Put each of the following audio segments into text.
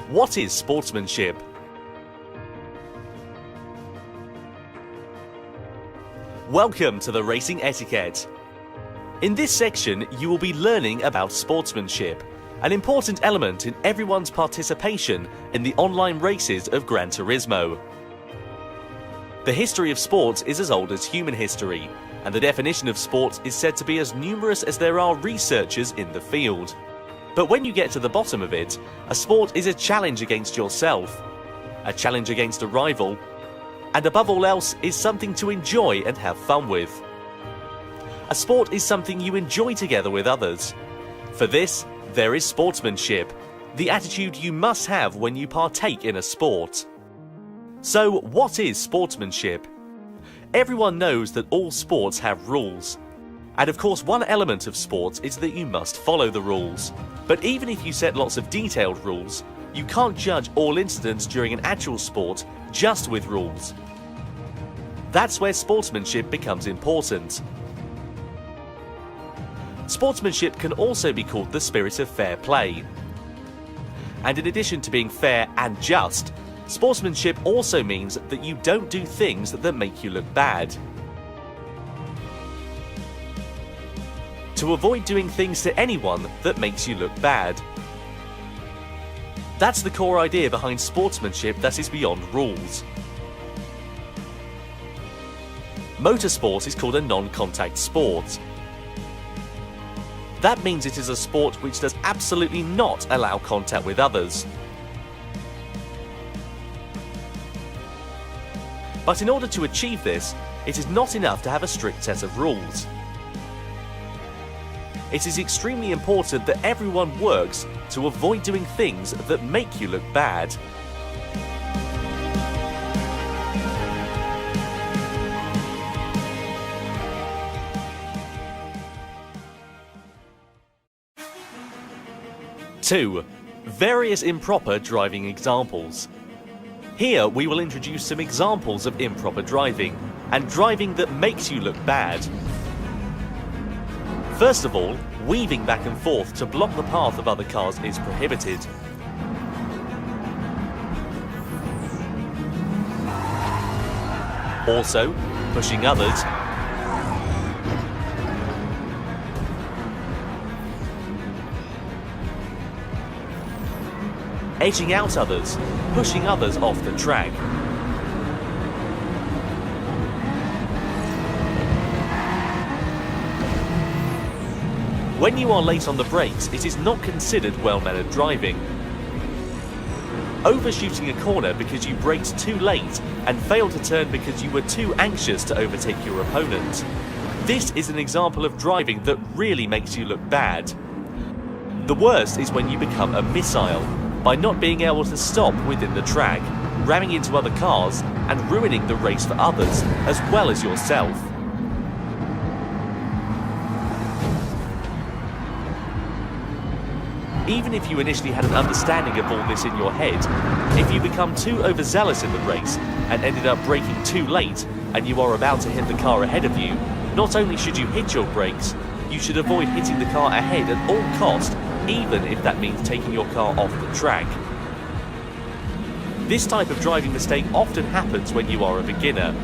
What is sportsmanship? Welcome to the Racing Etiquette. In this section, you will be learning about sportsmanship, an important element in everyone's participation in the online races of Gran Turismo. The history of sports is as old as human history, and the definition of sport is said to be as numerous as there are researchers in the field. But when you get to the bottom of it, a sport is a challenge against yourself, a challenge against a rival, and above all else is something to enjoy and have fun with. A sport is something you enjoy together with others. For this, there is sportsmanship, the attitude you must have when you partake in a sport. So, what is sportsmanship? Everyone knows that all sports have rules. And of course, one element of sports is that you must follow the rules. But even if you set lots of detailed rules, you can't judge all incidents during an actual sport just with rules. That's where sportsmanship becomes important. Sportsmanship can also be called the spirit of fair play. And in addition to being fair and just, sportsmanship also means that you don't do things that make you look bad. To avoid doing things to anyone that makes you look bad. That's the core idea behind sportsmanship that is beyond rules. Motorsport is called a non-contact sport. That means it is a sport which does absolutely not allow contact with others. But in order to achieve this, it is not enough to have a strict set of rules. It is extremely important that everyone works to avoid doing things that make you look bad. Two, various improper driving examples. Here we will introduce some examples of improper driving, and driving that makes you look bad. First of all, weaving back and forth to block the path of other cars is prohibited. Also, pushing others, edging out others, pushing others off the track. When you are late on the brakes, it is not considered well-mannered driving. Overshooting a corner because you braked too late and failed to turn because you were too anxious to overtake your opponent. This is an example of driving that really makes you look bad. The worst is when you become a missile, by not being able to stop within the track, ramming into other cars and ruining the race for others as well as yourself. Even if you initially had an understanding of all this in your head, if you become too overzealous in the race and ended up braking too late and you are about to hit the car ahead of you, not only should you hit your brakes, you should avoid hitting the car ahead at all cost, even if that means taking your car off the track. This type of driving mistake often happens when you are a beginner,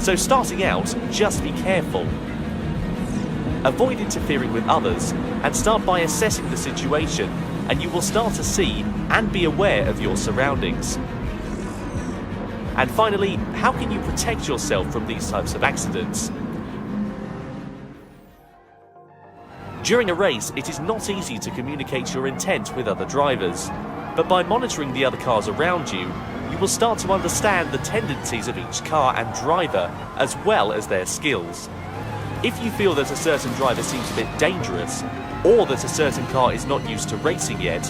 so starting out, just be careful. Avoid interfering with others and start by assessing the situation, and you will start to see and be aware of your surroundings. And finally, how can you protect yourself from these types of accidents? During a race, it is not easy to communicate your intent with other drivers, but by monitoring the other cars around you, you will start to understand the tendencies of each car and driver, as well as their skills. If you feel that a certain driver seems a bit dangerous, or that a certain car is not used to racing yet,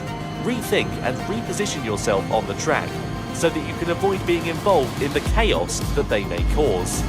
rethink and reposition yourself on the track, so that you can avoid being involved in the chaos that they may cause.